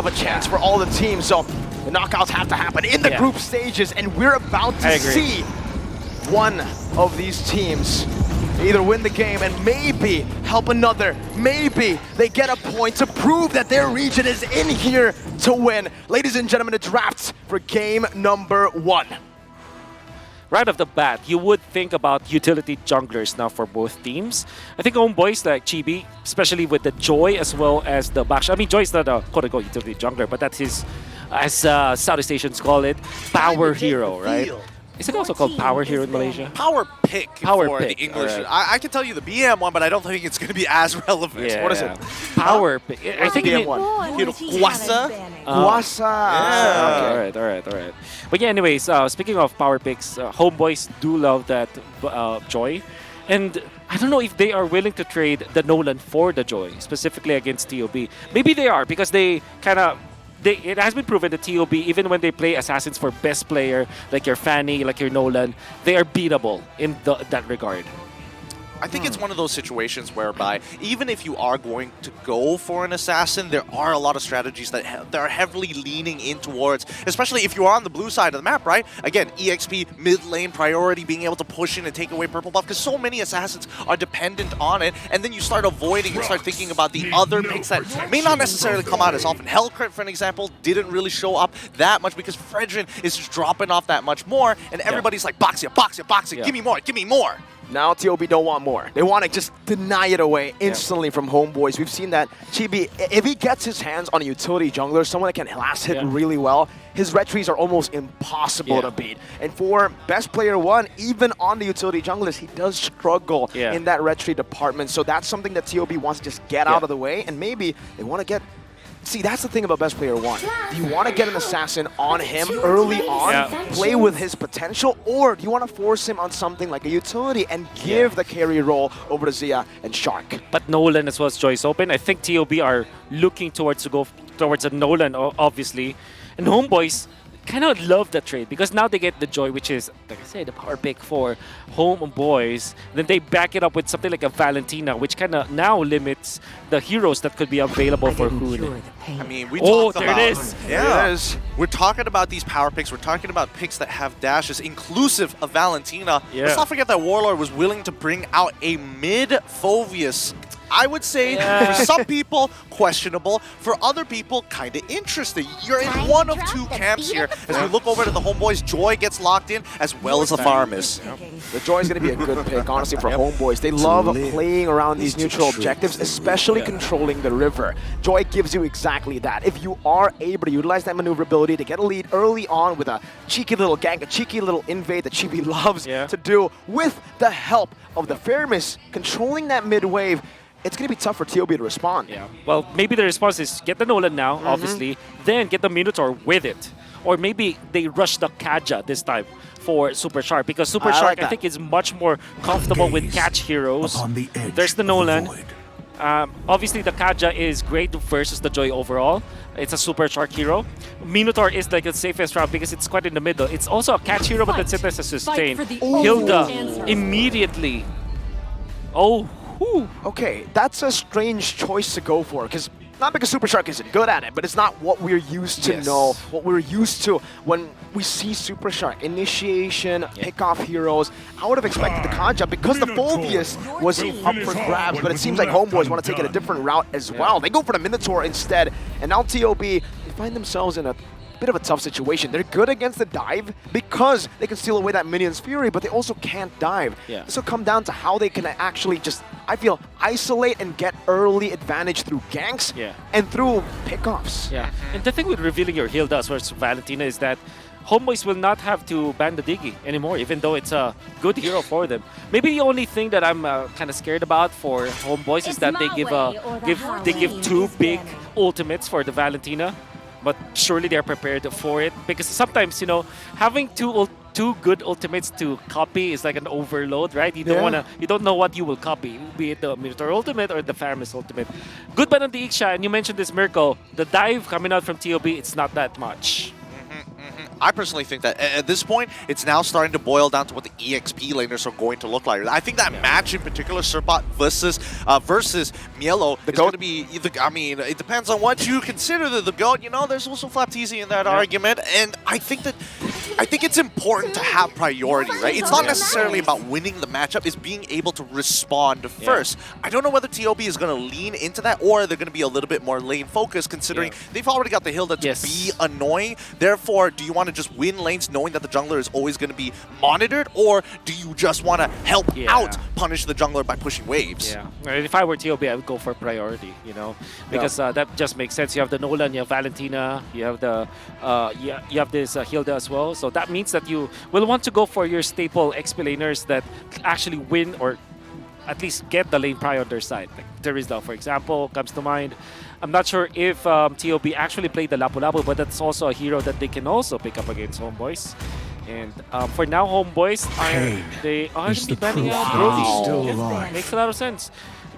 a chance for all the teams. So the knockouts have to happen in the group stages, and we're about to see one of these teams either win the game and maybe help another. Maybe they get a point to prove that their region is in here to win. Ladies and gentlemen, the drafts for game number 1. Right off the bat, you would think about utility junglers now for both teams. I think homeboys like Chibi, especially with the Joy as well as the Bash. I mean, Joy is not a quote-unquote utility jungler, but that's his, as Southeast Asians call it, power hero, right? Is it also called Power Hero in Malaysia? Power Pick for the English. Right. I can tell you the BM one, but I don't think it's going to be as relevant. Yeah, what is it? Power Pick. I think BM it one. Guasa? Guasa. Yeah. All right. But yeah, anyways, speaking of Power Picks, homeboys do love that Joy. And I don't know if they are willing to trade the Nolan for the Joy, specifically against TOB. Maybe they are, because they kind of... it has been proven that TOB, even when they play assassins for best player, like your Fanny, like your Nolan, they are beatable in that regard. I think it's one of those situations whereby even if you are going to go for an assassin, there are a lot of strategies that are heavily leaning in towards, especially if you are on the blue side of the map, right? Again, EXP, mid lane priority, being able to push in and take away purple buff, because so many assassins are dependent on it, and then you start avoiding and start thinking about the other picks that may not necessarily come out as often. Hellcrit, for an example, didn't really show up that much because Fredrin is just dropping off that much more, and everybody's like, box it, give me more. Now TOB don't want more. They want to just deny it away instantly from homeboys. We've seen that Chibi, if he gets his hands on a utility jungler, someone that can last hit really well, his retries are almost impossible to beat. And for best player 1, even on the utility junglers, he does struggle in that retry department. So that's something that TOB wants to just get out of the way, and maybe they want to get... See, that's the thing about best player 1. Do you want to get an assassin on him early on, play with his potential, or do you want to force him on something like a utility and give the carry role over to Zia and Shark? But Nolan as well as Joy's open. I think TOB are looking towards to go towards a Nolan, obviously. And homeboys kind of love that trade because now they get the Joy, which is, like I said, the power pick for homeboys. Then they back it up with something like a Valentina, which kind of now limits the heroes that could be available for Hoon. I mean, we talked about... there it is. Yeah, it is. We're talking about these power picks. We're talking about picks that have dashes, inclusive of Valentina. Let's not forget that Warlord was willing to bring out a mid-Phoveus. I would say for some people, questionable. For other people, kind of interesting. You're in one of two camps here. As we look over to the homeboys, Joy gets locked in, as well as the Farmis. The Joy is going to be a good pick, honestly, for homeboys. They love playing around these neutral objectives, especially controlling the river. Joy gives you exactly that. If you are able to utilize that maneuverability to get a lead early on with a cheeky little gank, a cheeky little invade that Chibi loves to do, with the help of the Farmis controlling that mid-wave, it's going to be tough for TOB to respond. Well, maybe the response is get the Nolan now, obviously, then get the Minotaur with it. Or maybe they rush the Kaja this time for Super Shark, because Super Shark, I think, is much more comfortable with catch heroes. There's the Nolan. Obviously, the Kaja is great versus the Joy overall. It's a Super Shark hero. Minotaur is like the safest route because it's quite in the middle. It's also a catch hero, but that's it as a sustain. Hilda immediately. Okay, that's a strange choice to go for, because not because Super Shark isn't good at it, but it's not what we're used to know, what we're used to when we see Super Shark. Initiation, pick off heroes. I would have expected the Kaja because the Phoveus was up for grabs, but it seems like homeboys want to take it a different route as well. They go for the Minotaur instead, and now TOB, they find themselves in a bit of a tough situation. They're good against the dive because they can steal away that minion's fury, but they also can't dive. This will come down to how they can actually just, I feel, isolate and get early advantage through ganks and through pickoffs. And the thing with revealing your Hilda as well as Valentina is that homeboys will not have to ban the Diggy anymore, even though it's a good hero for them. Maybe the only thing that I'm kind of scared about for homeboys is that they give two big ultimates for the Valentina. But surely they're prepared for it, because sometimes, you know, having two good ultimates to copy is like an overload, right? You don't know what you will copy, be it the Minotaur ultimate or the Farmis ultimate. Good ban on the Iksha, and you mentioned this, Mirko. The dive coming out from TOB, it's not that much. I personally think that at this point, it's now starting to boil down to what the EXP laners are going to look like. I think that match in particular, Serpot versus Mielo, is going to be, I mean, it depends on what you consider the GOAT. You know, there's also Flapteasy in that argument, and I think it's important to have priority, right? It's not necessarily about winning the matchup, it's being able to respond first. I don't know whether TOB is going to lean into that, or they're going to be a little bit more lane focused, considering they've already got the Hilda to be annoying. Therefore, do you want to just win lanes knowing that the jungler is always going to be monitored, or do you just want to help out punish the jungler by pushing waves? Yeah, if I were TOB, I would go for priority, you know, because that just makes sense. You have the Nolan, you have Valentina, you have the you have this Hilda as well. So that means that you will want to go for your staple XP laners that actually win or at least get the lane prio on their side. Like Terizla, for example, comes to mind. I'm not sure if TOB actually played the Lapu Lapu, but that's also a hero that they can also pick up against Homeboys. And for now, Homeboys, they are going to be banning out Brody. Makes a lot of sense.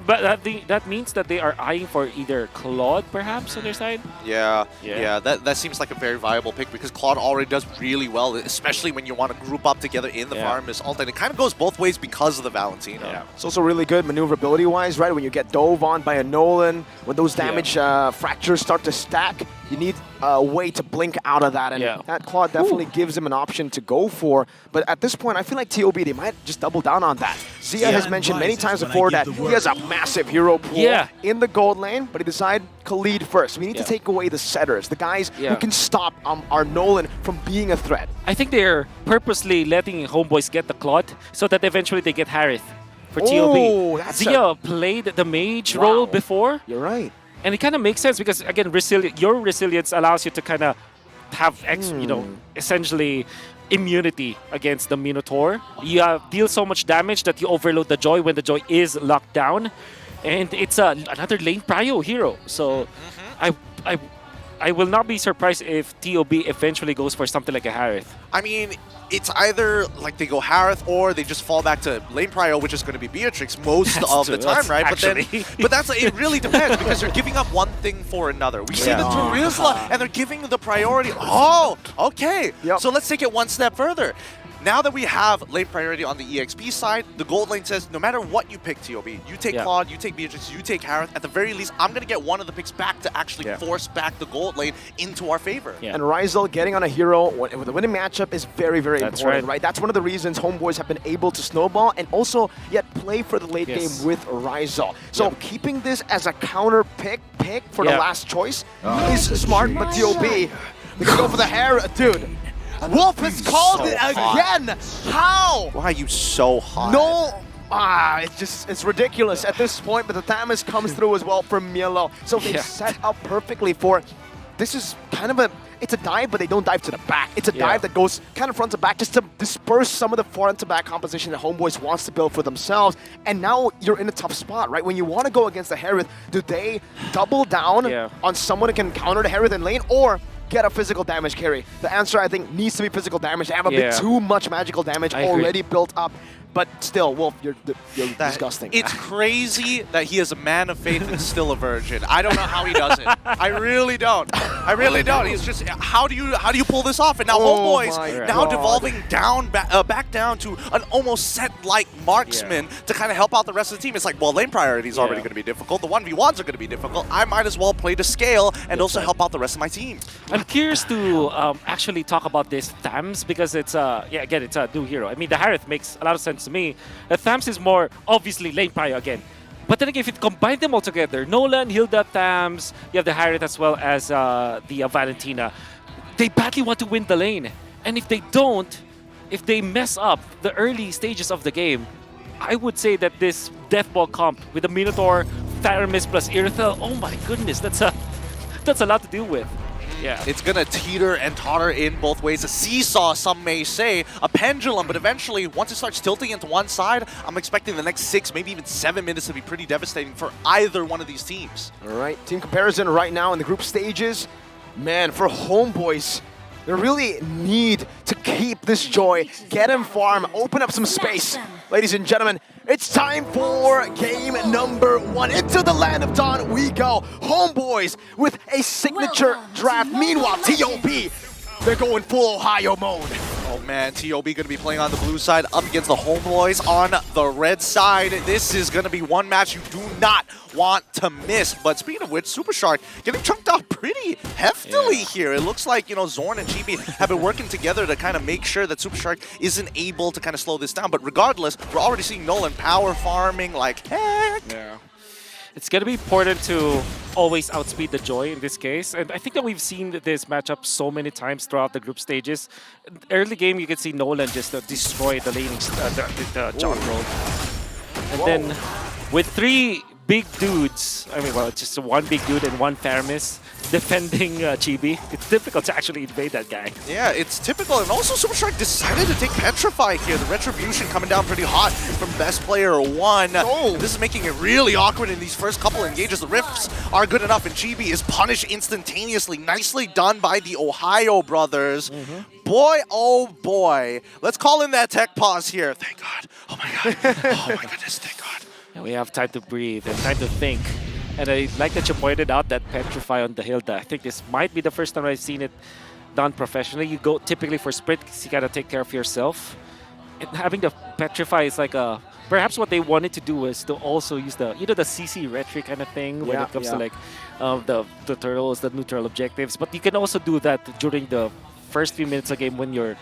But that means that they are eyeing for either Claude, perhaps, on their side? Yeah. That seems like a very viable pick because Claude already does really well, especially when you want to group up together in the Farmist ult. And it kind of goes both ways because of the Valentina. Yeah. It's also really good maneuverability-wise, right? When you get dove on by a Nolan, when those damage fractures start to stack, you need a way to blink out of that, and that Claude definitely gives him an option to go for. But at this point, I feel like TOB, they might just double down on that. Zia has mentioned many times before that he has a massive hero pool in the gold lane, but he decided Khalid first. We need to take away the setters, the guys who can stop our Nolan from being a threat. I think they're purposely letting Homeboys get the Claude so that eventually they get Harith for TOB. Zia played the mage role before. You're right. And it kind of makes sense because, again, your resilience allows you to kind of have, you know, essentially immunity against the Minotaur. You deal so much damage that you overload the Joy when the Joy is locked down. And it's another lane prio hero. So I will not be surprised if TOB eventually goes for something like a Harith. I mean, it's either like they go Harith or they just fall back to lane prio, which is going to be Beatrix most of the time, right? But it really depends because they're giving up one thing for another. We see the Terizla and they're giving the priority. Oh, okay. So let's take it one step further. Now that we have lane priority on the EXP side, the gold lane says no matter what you pick, TOB, you take Claude, you take Beatrix, you take Harith, at the very least, I'm going to get one of the picks back to actually force back the gold lane into our favor. And Ryzel getting on a hero with a winning matchup is very, very important, right? That's one of the reasons Homeboys have been able to snowball and also yet play for the late game with Ryzel. So keeping this as a counter pick for the last choice is smart, but TOB, they can go for the hair, dude. Wolf has called it again! How? Why are you so hot? No! It's ridiculous at this point, but the damage comes through as well for Mielo. So they set up perfectly for, this is kind of it's a dive, but they don't dive to the back. It's a dive that goes kind of front to back just to disperse some of the front to back composition that Homeboys wants to build for themselves. And now you're in a tough spot, right? When you want to go against the Harith, do they double down on someone who can counter the Harith in lane, or get a physical damage carry? The answer, I think, needs to be physical damage. They have a bit too much magical damage already built up. But still, Wolf, you're disgusting. It's crazy that he is a man of faith and still a virgin. I don't know how he does it. I really don't. I really don't. He's just, how do you pull this off? And now Homeboys now devolving down back down to an almost set-like marksman to kind of help out the rest of the team. It's like, well, lane priority is already going to be difficult. The 1v1s are going to be difficult. I might as well play to scale and also help out the rest of my team. I'm curious to actually talk about this Thams because it's again, it's a new hero. I mean, the Harith makes a lot of sense to me. Thams is more obviously lane prio again. But then again, if you combine them all together, Nolan, Hilda, Thams, you have the Harith as well as the Valentina, they badly want to win the lane. And if they don't, if they mess up the early stages of the game, I would say that this Deathball comp with the Minotaur, Tharamis plus Irithel, oh my goodness, that's a lot to deal with. Yeah. It's going to teeter and totter in both ways. A seesaw, some may say, a pendulum, but eventually, once it starts tilting into one side, I'm expecting the next 6, maybe even 7 minutes to be pretty devastating for either one of these teams. All right, team comparison right now in the group stages. Man, for Homeboys, they really need to keep this joy, get him farm, open up some space. Ladies and gentlemen, it's time for game number 1. Into the land of dawn we go. Homeboys with a signature draft. Meanwhile, TOB they're going full Ohio mode. Oh man, TOB going to be playing on the blue side up against the Homeboys on the red side. This is going to be one match you do not want to miss. But speaking of which, Super Shark getting chunked out pretty heftily here. It looks like, you know, Zorn and Chibi have been working together to kind of make sure that Super Shark isn't able to kind of slow this down. But regardless, we're already seeing Nolan power farming like heck. Yeah. It's going to be important to always outspeed the Joy in this case. And I think that we've seen this matchup so many times throughout the group stages. Early game, you can see Nolan just destroy the laning, the jungle. And then with 3 big dudes, I mean, well, just one big dude and one Faramis defending Chibi, it's difficult to actually invade that guy. Yeah, it's typical. And also, Super Shark decided to take Petrify here. The Retribution coming down pretty hot from Best Player 1. Oh. This is making it really awkward in these first couple engages. The rifts are good enough, and Chibi is punished instantaneously. Nicely done by the Ohio brothers. Boy, oh boy. Let's call in that tech pause here. Thank God. Oh my God. Oh my goodness, thank God. And we have time to breathe and time to think. And I like that you pointed out that Petrify on the Hilda. I think this might be the first time I've seen it done professionally. You go typically for sprint because you gotta take care of yourself. And having the Petrify is like a... Perhaps what they wanted to do was to also use the, you know, the CC retry kind of thing when it comes to like the turtles, the neutral objectives. But you can also do that during the first few minutes of the game when you're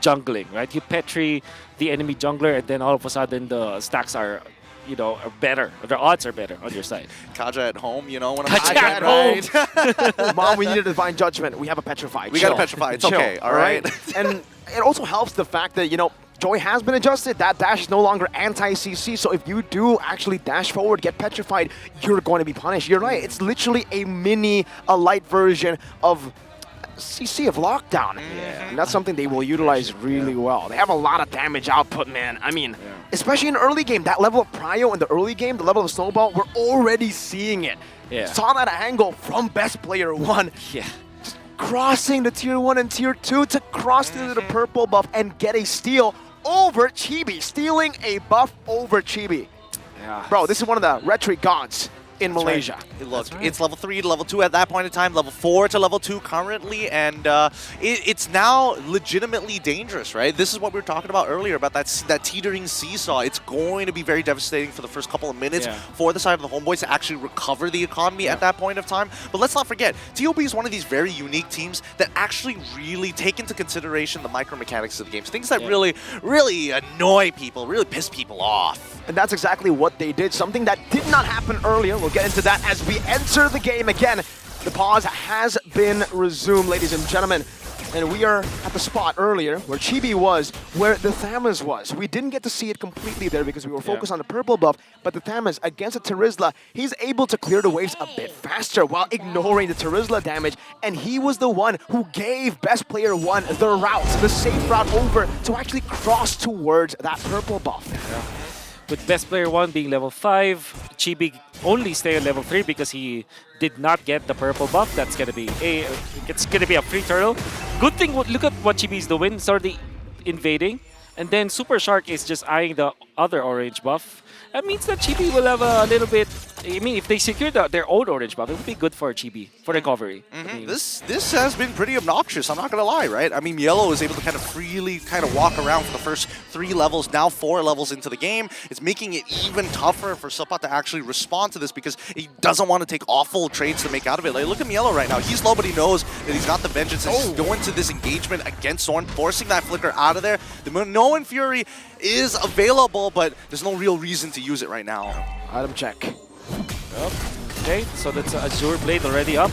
jungling, right? You Petri the enemy jungler and then all of a sudden the stacks are, you know, are better. The odds are better on your side. Kaja at home, you know, when I'm Kaja at home. Mom, we need a divine judgment. We have a Petrify. We got a Petrify. It's Chill, okay, all right? And it also helps the fact that, you know, Joy has been adjusted. That dash is no longer anti-CC, so if you do actually dash forward, get petrified, you're going to be punished. You're right. It's literally a light version of CC of Lockdown. And that's something they will utilize really well. They have a lot of damage output, man. I mean, especially in early game, that level of prio in the early game, the level of Snowball, we're already seeing it. Saw that angle from Best Player 1. Just crossing the Tier 1 and Tier 2 to cross into the purple buff and get a steal over Chibi. Stealing a buff over Chibi. Bro, this is one of the retreat gods in Malaysia. Look, it's level 3 to level 2 at that point in time, level 4 to level 2 currently, and it's now legitimately dangerous, right? This is what we were talking about earlier, about that teetering seesaw. It's going to be very devastating for the first couple of minutes for the side of the Homeboys to actually recover the economy at that point of time. But let's not forget, TOB is one of these very unique teams that actually really take into consideration the micro mechanics of the games, things that really, really annoy people, really piss people off. And that's exactly what they did, something that did not happen earlier. We'll get into that as we enter the game again. The pause has been resumed, ladies and gentlemen. And we are at the spot earlier where Chibi was, where the Thamas was. We didn't get to see it completely there because we were focused on the purple buff, but the Thamas against the Terizla, he's able to clear the waves a bit faster while ignoring the Terizla damage, and he was the one who gave Best Player 1 the route, the safe route over to actually cross towards that purple buff. With Best Player 1 being level 5, Chibi only stay at level 3 because he did not get the purple buff. That's gonna be a free turtle. Good thing, look at what Chibi is doing. It's already invading. And then Super Shark is just eyeing the other orange buff. That means that Chibi will have a little bit... I mean, if they secure their own orange buff, it would be good for Chibi, for recovery. I mean, This has been pretty obnoxious, I'm not going to lie, right? I mean, Yellow is able to kind of freely kind of walk around for the first 3 levels, now 4 levels into the game. It's making it even tougher for Supat to actually respond to this because he doesn't want to take awful trades to make out of it. Like, look at Yellow right now. He's low, but he knows that he's got the vengeance and he's going to this engagement against Zorn, forcing that flicker out of there. The Minoan Fury is available, but there's no real reason to use it right now. Item check. Okay, so that's Azure Blade already up.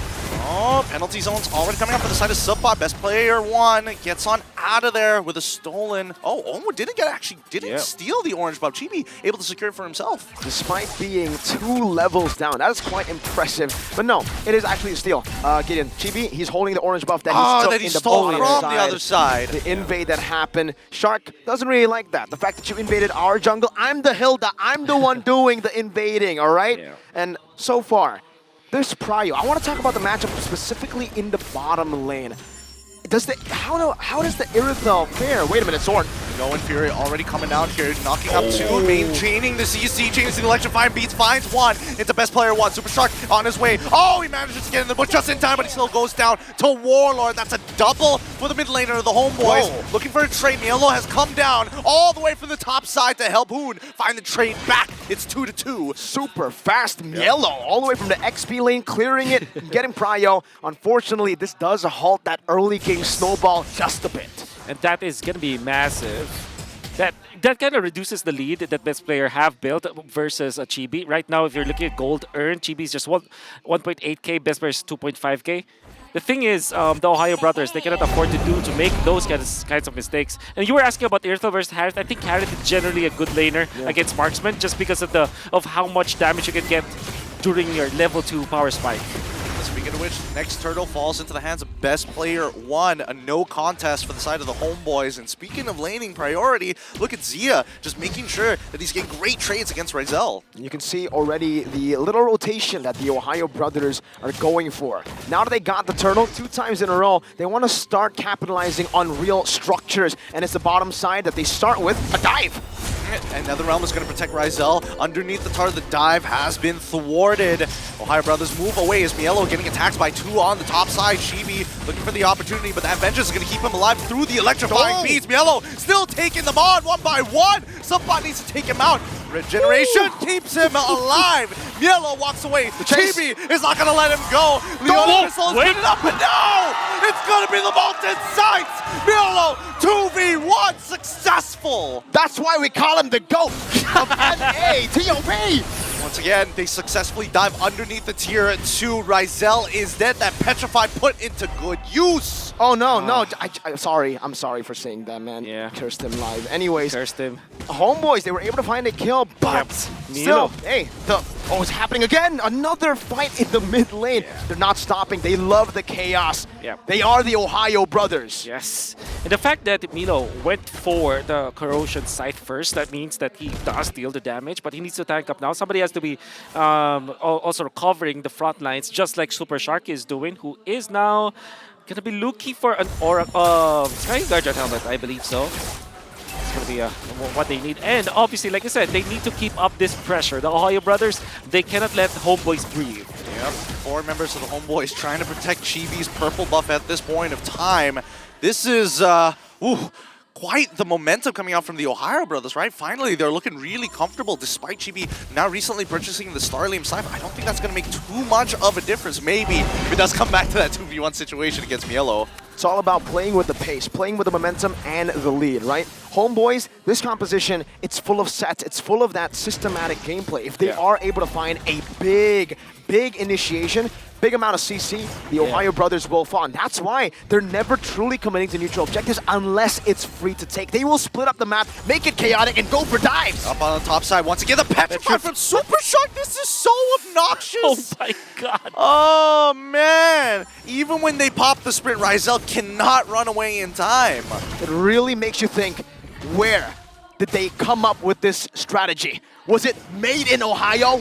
Oh, penalty zone's already coming up for the side of Subpot. Best Player 1 gets on out of there with a stolen. Oh, Omo didn't steal the orange buff. Chibi able to secure it for himself. Despite being 2 levels down, that is quite impressive. But no, it is actually a steal. Gideon, Chibi, he's holding the orange buff that he stole from the other side. The invade that happened. Shark doesn't really like that. The fact that you invaded our jungle, I'm the Hilda, I'm the one doing the invading, all right? Yeah. And so far, there's prio. I want to talk about the matchup specifically in the bottom lane. How does the Irithel fare? Wait a minute, Zorn. No Inferi already coming down here, knocking up two, maintaining the CC, changing the electrifying beats, finds one. It's best player one. Super Shark on his way. Oh, he manages to get in the bush just in time, but he still goes down to Warlord. That's a double for the mid laner of the Homeboys. Whoa. Looking for a trade. Mielo has come down all the way from the top side to help Hoon find the trade back. It's 2-2. Super fast Mielo all the way from the XP lane, clearing it, getting prio. Unfortunately, this does halt that early game snowball just a bit. And that is going to be massive. That kind of reduces the lead that best player have built versus a Chibi. Right now, if you're looking at gold earned, Chibi is just 1.8k, best player is 2.5k. The thing is, the Ohio brothers, they cannot afford to make those kinds of mistakes. And you were asking about Irthel versus Harith. I think Harith is generally a good laner against marksman just because of how much damage you can get during your level 2 power spike. Speaking of which, next turtle falls into the hands of best player one. A no contest for the side of the Homeboys. And speaking of laning priority, look at Zia just making sure that he's getting great trades against Ryzel. You can see already the little rotation that the Ohio brothers are going for. Now that they got the turtle 2 times in a row, they want to start capitalizing on real structures. And it's the bottom side that they start with a dive. And Netherrealm is going to protect Ryzel. Underneath the tower, the dive has been thwarted. Ohio Brothers move away as Mielo getting attacked by 2 on the top side. Chibi looking for the opportunity, but that vengeance is going to keep him alive through the electrifying beats. Mielo still taking them on 1 by 1. Somebody needs to take him out. Regeneration keeps him alive. Mielo walks away. Chibi is not going to let him go. Leona Missile is picking up, but no! It's going to be the Molten Sights. Mielo 2v1 successful. That's why we call him the GOAT of NA, TOB! Once again, they successfully dive underneath the tier 2. Ryzel is dead. That Petrify put into good use. Oh no, no, I'm sorry for saying that, man. Yeah. Cursed him live. Anyways, Cursed him. Homeboys, they were able to find a kill, but still, hey, it's happening again. Another fight in the mid lane. They're not stopping. They love the chaos. Yeah. They are the Ohio brothers. Yes. And the fact that Milo went for the Corrosion Scythe first, that means that he does deal the damage, but he needs to tank up now. Somebody has to be also covering the front lines, just like Super Shark is doing, who is now going to be looking for an Sky Guardian helmet, I believe so. It's going to be what they need. And obviously, like I said, they need to keep up this pressure. The Ohio brothers, they cannot let Homeboys breathe. Yep, 4 members of the Homeboys trying to protect Chibi's purple buff at this point of time. This is, quite the momentum coming out from the Ohio brothers, right? Finally, they're looking really comfortable despite Chibi now recently purchasing the Starlium Scythe. I don't think that's going to make too much of a difference. Maybe if it does come back to that 2v1 situation against Mielo. It's all about playing with the pace, playing with the momentum and the lead, right? Homeboys, this composition, it's full of sets. It's full of that systematic gameplay. If they are able to find a big initiation, big amount of CC, the Ohio brothers will fall. And that's why they're never truly committing to neutral objectives unless it's free to take. They will split up the map, make it chaotic, and go for dives. Up on the top side, once again, the Petrify from Super Shark. This is so obnoxious. Oh my god. Oh, man. Even when they pop the sprint, Ryzel cannot run away in time. It really makes you think, where did they come up with this strategy? Was it made in Ohio?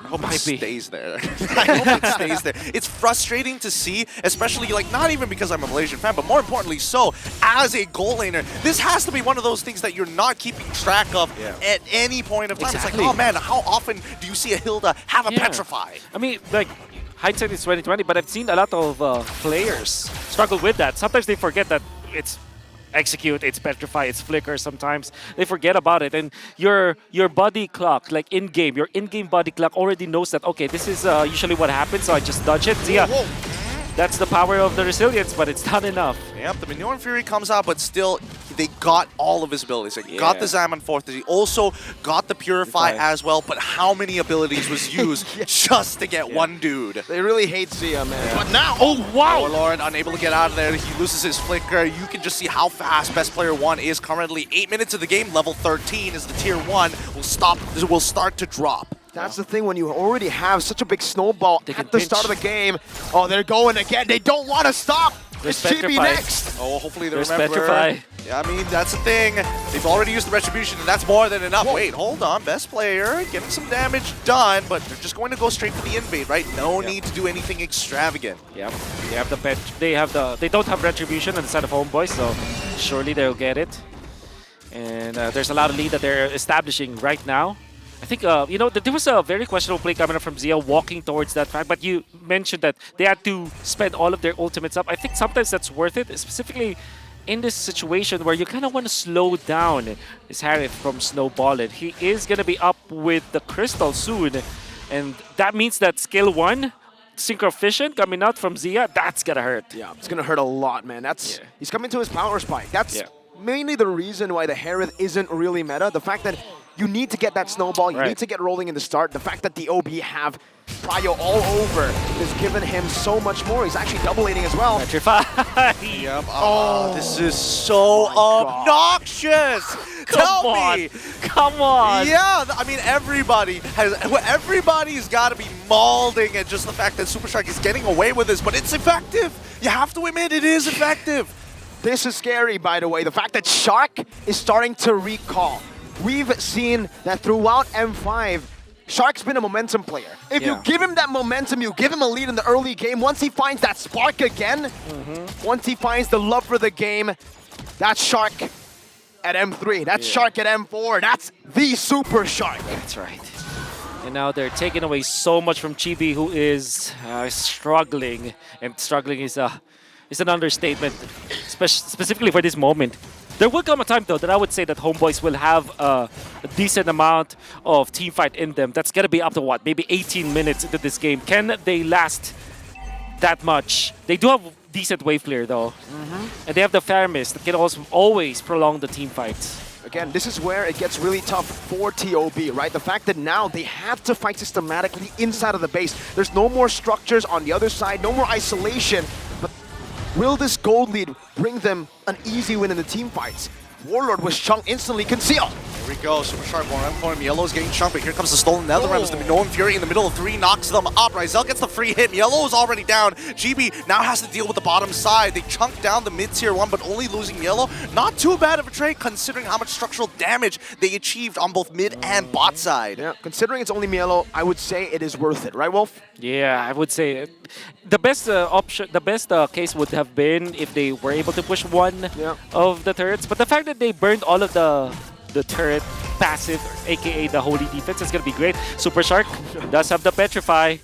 I hope it stays there. I hope it stays there. It's frustrating to see, especially like not even because I'm a Malaysian fan, but more importantly so, as a goal laner, this has to be one of those things that you're not keeping track of at any point of time. Exactly. It's like, oh man, how often do you see a Hilda have a Petrify? I mean, like, hindsight is 2020, but I've seen a lot of players struggle with that. Sometimes they forget that it's execute, it's petrify, it's flicker sometimes. They forget about it. And your body clock, like in-game, your in-game body clock already knows that, okay, this is usually what happens, so I just dodge it. So yeah, that's the power of the resilience, but it's not enough. Yep, the Minoan Fury comes out, but still, they got all of his abilities. They got the Zaman Forth, he also got the Purify as well, but how many abilities was used just to get one dude? They really hate Zia, man. But now, Warlord unable to get out of there. He loses his flicker. You can just see how fast Best Player 1 is currently. 8 minutes of the game, level 13 is the tier 1. Will start to drop. That's the thing, when you already have such a big snowball at the start of the game. Oh, they're going again. They don't want to stop. There's It's GB Petrify. next. Oh, hopefully they There's remember. Petrify. Yeah, I mean, that's the thing. They've already used the Retribution, and that's more than enough. Whoa. Wait, hold on. Best player getting some damage done, but they're just going to go straight for the invade, right? No need to do anything extravagant. Yep. They have the pet. They don't have retribution on the side of Homeboy, so surely they'll get it. And there's a lot of lead that they're establishing right now. I think, you know, there was a very questionable play coming up from Zia walking towards that fact, but you mentioned that they had to spend all of their ultimates up. I think sometimes that's worth it, specifically in this situation where you kind of want to slow down this Harith from snowballing. He is going to be up with the Crystal soon, and that means that skill 1, Synchro Fission coming out from Zia, that's going to hurt. Yeah, it's gonna hurt a lot, man. He's coming to his power spike. That's Yeah. mainly the reason why the Harith isn't really meta. The fact that you need to get that snowball, you Right. need to get rolling in the start. The fact that the OB have Prio all over has given him so much more. He's actually doubling as well. Petrify! Yep. Oh. This is so My God. obnoxious. Tell me. Come on! Yeah, I mean, everybody's got to be mauling at just the fact that Super Shark is getting away with this, but it's effective. You have to admit it is effective. This is scary, by the way. The fact that Shark is starting to recall. We've seen that throughout M5, Shark's been a momentum player. If you Yeah. give him that momentum, you give him a lead in the early game, once he finds that spark again, once he finds the love for the game, that's Shark at M3. That's Shark at M4. That's the Super Shark. That's right. And now they're taking away so much from Chibi, who is struggling. And struggling is an understatement, specifically for this moment. There will come a time, though, that I would say that Homeboys will have a decent amount of team fight in them. That's going to be up to, what, maybe 18 minutes into this game. Can they last that much? They do have decent wave clear, though. And they have the Faramis that can also always prolong the team fights. Again, this is where it gets really tough for TOB, right? The fact that now they have to fight systematically inside of the base. There's no more structures on the other side, no more isolation. But will this gold lead bring them an easy win in the team fights? Warlord was chunked instantly, conceal. Here we go, Super Shark going around the corner. Yellow's getting chunked, but here comes the stolen Netherrealms. The Minoan Fury in the middle of 3 knocks them up. Ryzel gets the free hit. Yellow is already down. GB now has to deal with the bottom side. They chunk down the mid-tier 1, but only losing Yellow. Not too bad of a trade considering how much structural damage they achieved on both mid and bot side. Yeah, considering it's only Mielo, I would say it is worth it, right, Wolf? Yeah, I would say the best option, the best case would have been if they were able to push one of the turrets. But the fact that they burned all of the turret passive, aka the holy defense, is gonna be great. Super Shark does have the Petrify.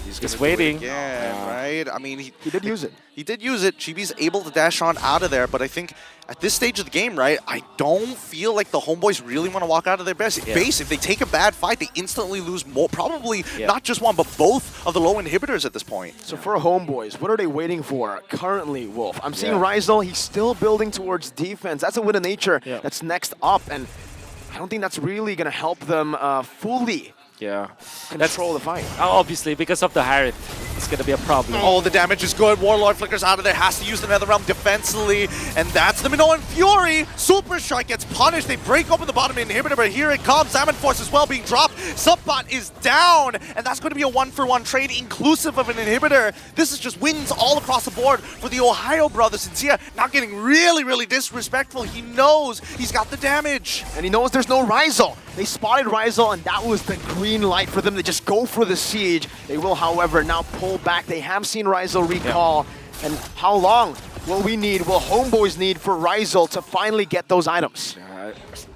He's Just gonna do it waiting. again, right? I mean, He did use it. He did use it. Chibi's able to dash on out of there, but I think at this stage of the game, right, I don't feel like the Homeboys really want to walk out of their base. If they take a bad fight, they instantly lose more, probably not just one, but both of the low inhibitors at this point. So for Homeboys, what are they waiting for currently, Wolf? I'm seeing Ryzel, he's still building towards defense. That's a win of nature that's next up, and I don't think that's really going to help them fully control the fight. Obviously, because of the Harith, it's going to be a problem. Oh, the damage is good. Warlord flickers out of there, has to use the Netherrealm defensively, and that's the Minoan Fury. Super Shark gets punished. They break open the bottom inhibitor, but here it comes. Salmon Force as well being dropped. Subbot is down, and that's going to be a 1-for-1 trade inclusive of an inhibitor. This is just wins all across the board for the Ohio brothers. And Zia now getting really, really disrespectful. He knows he's got the damage. And he knows there's no Ryzel. They spotted Ryzel, and that was the green light for them to just go for the siege. They will, however, now pull back. They have seen Ryzel recall. And how long will Homeboys need for Ryzel to finally get those items?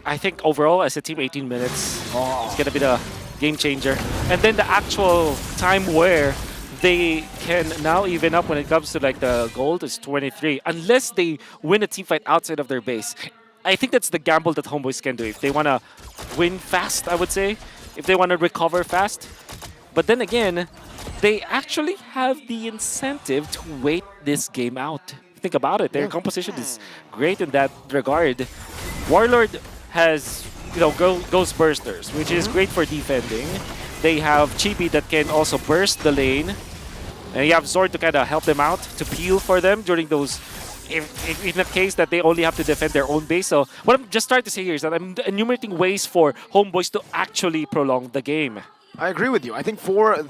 I think overall, as a team, 18 minutes is going to be the game changer. And then the actual time where they can now even up when it comes to like the gold is 23, unless they win a team fight outside of their base. I think that's the gamble that Homeboys can do if they want to win fast, I would say, if they want to recover fast. But then again, they actually have the incentive to wait this game out. Think about it. Their composition is great in that regard. Warlord has, Ghost Bursters, which is great for defending. They have Chibi that can also burst the lane. And you have Zord to kind of help them out, to peel for them during those, if in a case that they only have to defend their own base. So what I'm just trying to say here is that I'm enumerating ways for Homeboys to actually prolong the game. I agree with you. I think for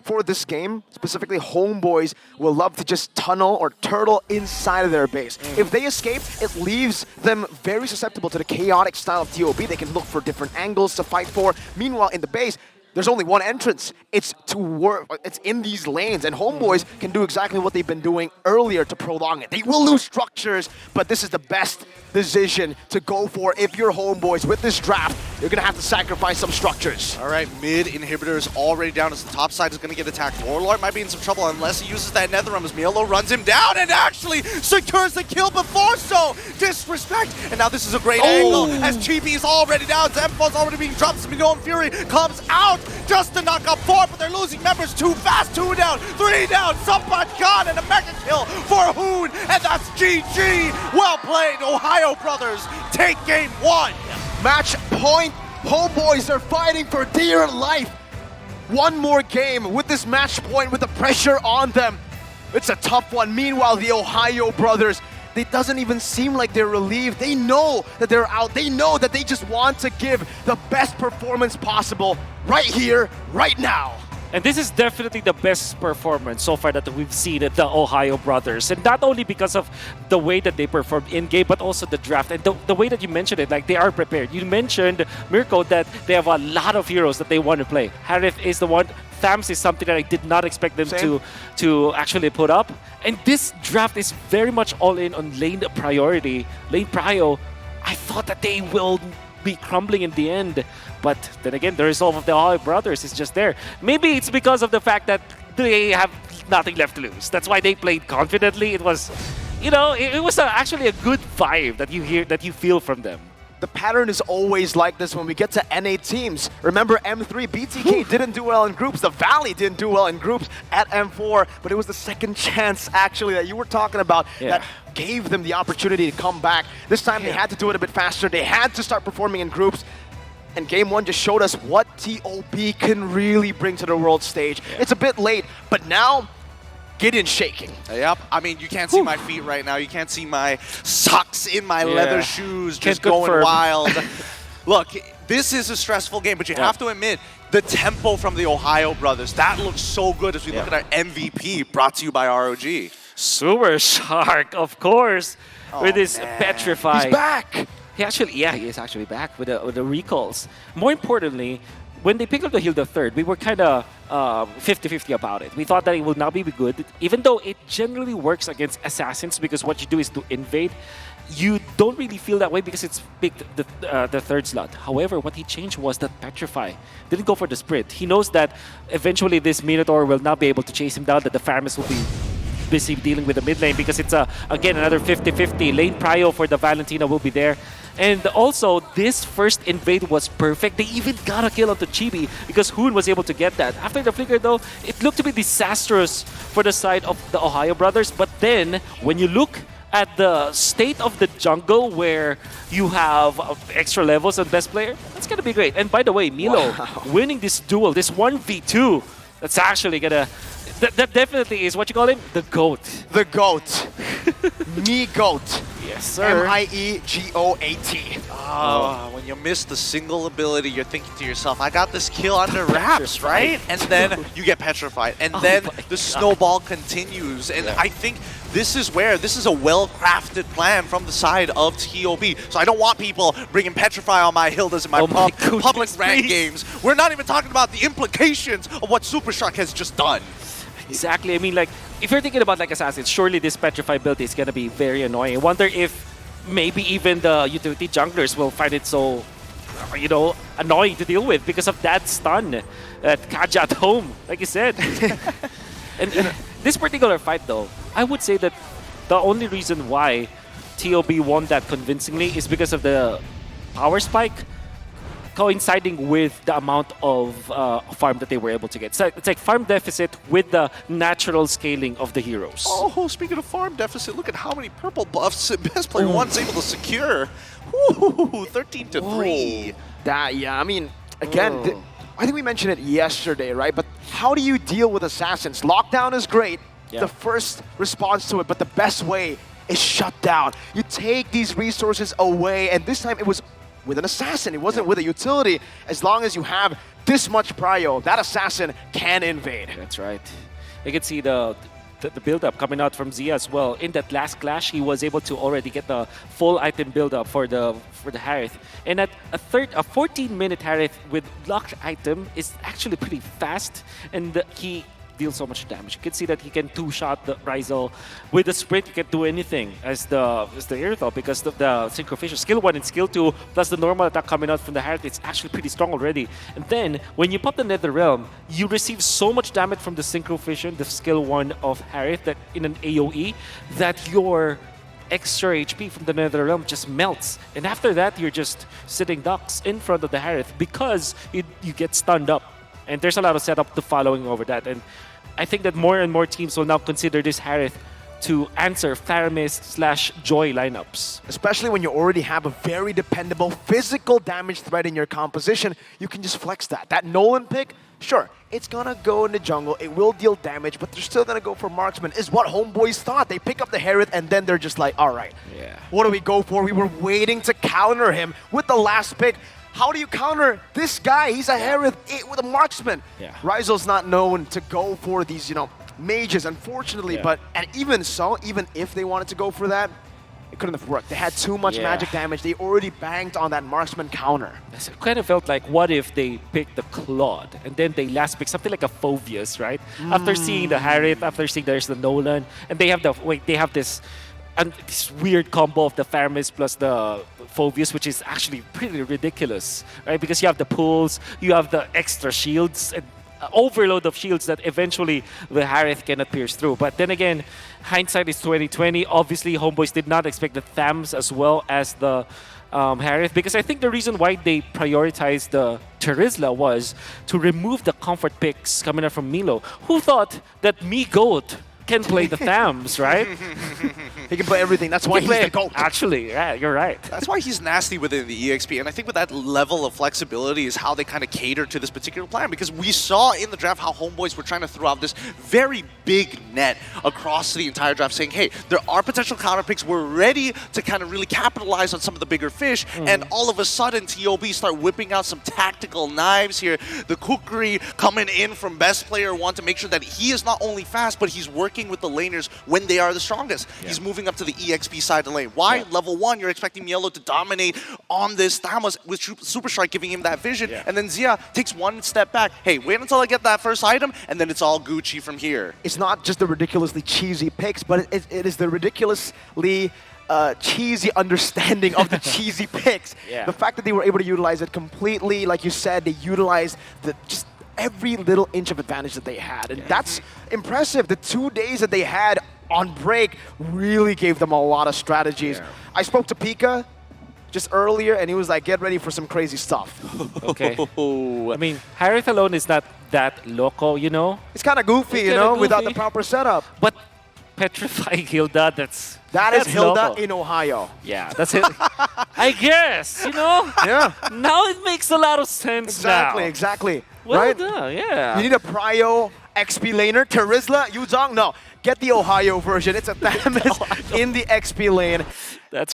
for this game, specifically Homeboys will love to just tunnel or turtle inside of their base. If they escape, it leaves them very susceptible to the chaotic style of TOB. They can look for different angles to fight for. Meanwhile, in the base, there's only one entrance. It's to work. It's in these lanes, and Homeboys can do exactly what they've been doing earlier to prolong it. They will lose structures, but this is the best decision to go for if you're Homeboys. With this draft, you're gonna have to sacrifice some structures. All right, mid inhibitor is already down as the top side is going to get attacked. Warlord might be in some trouble unless he uses that Netherrealm as Milo runs him down and actually secures the kill before so. Disrespect, and now this is a great angle as Chibi is already down. Zemfo's already being dropped. Smigo and Fury comes out just to knock up 4, but they're losing members too fast. 2 down, 3 down, Somebody gone, and a mega kill for Hoon, and that's GG. Well played, Ohio brothers take game 1. Match point. Homeboys are fighting for dear life. One more game with this match point with the pressure on them. It's a tough one. Meanwhile, the Ohio brothers, it doesn't even seem like they're relieved. They know that they're out. They know that they just want to give the best performance possible right here, right now. And this is definitely the best performance so far that we've seen at the Ohio brothers. And not only because of the way that they performed in-game, but also the draft. And the way that you mentioned it, like they are prepared. You mentioned, Mirko, that they have a lot of heroes that they want to play. Harith is the one. Thams is something that I did not expect them to actually put up. And this draft is very much all in on lane priority. Lane prio, I thought that they will be crumbling in the end. But then again, the resolve of the Ohio brothers is just there. Maybe it's because of the fact that they have nothing left to lose. That's why they played confidently. It was, you know, it was actually a good vibe that you hear, that you feel from them. The pattern is always like this when we get to NA teams. Remember M3, BTK didn't do well in groups. The Valley didn't do well in groups at M4, but it was the second chance actually that you were talking about that gave them the opportunity to come back. This time they had to do it a bit faster. They had to start performing in groups. And game 1 just showed us what TOB can really bring to the world stage. It's a bit late, but now Gideon's shaking. Yep, I mean, you can't see my feet right now. You can't see my socks in my leather shoes just going wild. Look, this is a stressful game, but you have to admit, the tempo from the Ohio brothers, that looks so good as we look at our MVP, brought to you by ROG. Super Shark, of course, with his Petrify. He's back! He is actually back with the recalls. More importantly, when they picked up the heal the third, we were kind of 50-50 about it. We thought that it would not be good, even though it generally works against assassins because what you do is to invade. You don't really feel that way because it's picked the third slot. However, what he changed was that Petrify didn't go for the sprint. He knows that eventually this Minotaur will not be able to chase him down, that the Faramis will be busy dealing with the mid lane because it's, again, another 50-50. Lane prio for the Valentina will be there. And also, this first invade was perfect. They even got a kill onto Chibi because Hoon was able to get that. After the flicker, though, it looked to be disastrous for the side of the Ohio brothers. But then, when you look at the state of the jungle where you have extra levels on best player, that's going to be great. And by the way, Milo winning this duel, this 1v2, that's actually going to... That definitely is, what you call him? The GOAT. The GOAT. Me GOAT. Yes, sir. M-I-E-G-O-A-T. Oh, when you miss the single ability, you're thinking to yourself, I got this kill under wraps, right? And then you get petrified. And then the snowball continues. And I think this is a well-crafted plan from the side of TOB. So I don't want people bringing Petrify on my Hildas in my public rank games. We're not even talking about the implications of what Super Shark has just done. Exactly. I mean, like, if you're thinking about like assassins, surely this Petrify build is gonna be very annoying. I wonder if maybe even the utility junglers will find it so, you know, annoying to deal with because of that stun at Kaja at home, like you said. and this particular fight, though, I would say that the only reason why TOB won that convincingly is because of the power spike coinciding with the amount of farm that they were able to get. So it's like farm deficit with the natural scaling of the heroes. Oh, speaking of farm deficit, look at how many purple buffs Best Player 1's able to secure. Ooh, 13-3. I mean, again, I think we mentioned it yesterday, right? But how do you deal with assassins? Lockdown is great, the first response to it, but the best way is shut down. You take these resources away, and this time it was with an assassin. It wasn't with a utility. As long as you have this much prio, that assassin can invade. That's right. You can see the build-up coming out from Zia as well. In that last clash, he was able to already get the full item build-up for the Harith. And at a 14-minute Harith with locked item is actually pretty fast, and he deals so much damage. You can see that he can two-shot the Ryzel. With the sprint, he can do anything as the Irithel because of the Synchro Fission. Skill 1 and Skill 2 plus the normal attack coming out from the Harith, it's actually pretty strong already. And then, when you pop the Nether Realm, you receive so much damage from the Synchro Fission, the Skill 1 of Harith, that in an AoE, that your extra HP from the Nether Realm just melts. And after that, you're just sitting ducks in front of the Harith because you get stunned up. And there's a lot of setup to following over that. And I think that more and more teams will now consider this Harith to answer Faramis/Joy lineups. Especially when you already have a very dependable physical damage threat in your composition, you can just flex that. That Nolan pick, sure, it's gonna go in the jungle, it will deal damage, but they're still gonna go for marksman, is what homeboys thought. They pick up the Harith and then they're just like, all right, what do we go for? We were waiting to counter him with the last pick. How do you counter this guy? He's a Harith with a marksman. Ryzel's not known to go for these, mages, unfortunately, but and even so, even if they wanted to go for that, it couldn't have worked. They had too much magic damage. They already banked on that marksman counter. It kind of felt like, what if they picked the Claude and then they last pick something like a Phoveus, right? After seeing the Harith, after seeing there's the Nolan, and they have this weird combo of the Faramis plus the Phoveus, which is actually pretty ridiculous, right? Because you have the pulls, you have the extra shields, and overload of shields that eventually the Harith cannot pierce through. But then again, hindsight is 2020. Obviously, homeboys did not expect the Thams as well as the Harith, because I think the reason why they prioritized the Terizla was to remove the comfort picks coming out from Milo. Who thought that Me-Goat can play the Thams, right? He can play everything. That's why he's the GOAT. Actually, yeah, you're right. That's why he's nasty within the EXP. And I think with that level of flexibility is how they kind of cater to this particular plan. Because we saw in the draft how homeboys were trying to throw out this very big net across the entire draft, saying, hey, there are potential counter picks. We're ready to kind of really capitalize on some of the bigger fish. And all of a sudden, TOB start whipping out some tactical knives here. The Kukri coming in from best player one to make sure that he is not only fast, but he's working with the laners when they are the strongest. He's moving up to the EXP side of the lane. Why? Level 1, you're expecting Mielo to dominate on this Thanos with Super Strike giving him that vision, and then Zia takes one step back. Hey, wait until I get that first item, and then it's all Gucci from here. It's not just the ridiculously cheesy picks, but it is the ridiculously cheesy understanding of the cheesy picks. The fact that they were able to utilize it completely, like you said, they utilized just every little inch of advantage that they had. And that's impressive. The 2 days that they had on break really gave them a lot of strategies. I spoke to Pika just earlier, and he was like, get ready for some crazy stuff. Okay. I mean, Harith alone is not that loco, It's kind of goofy, without the proper setup. But Petrify Hilda, that's Hilda loco. in Ohio. Yeah, that's it. I guess, Yeah. Now it makes a lot of sense Exactly. Well right? done, yeah. You need a prio XP laner, Terizla, Yuzong? No, get the Ohio version. It's a Thamus in the XP lane. That's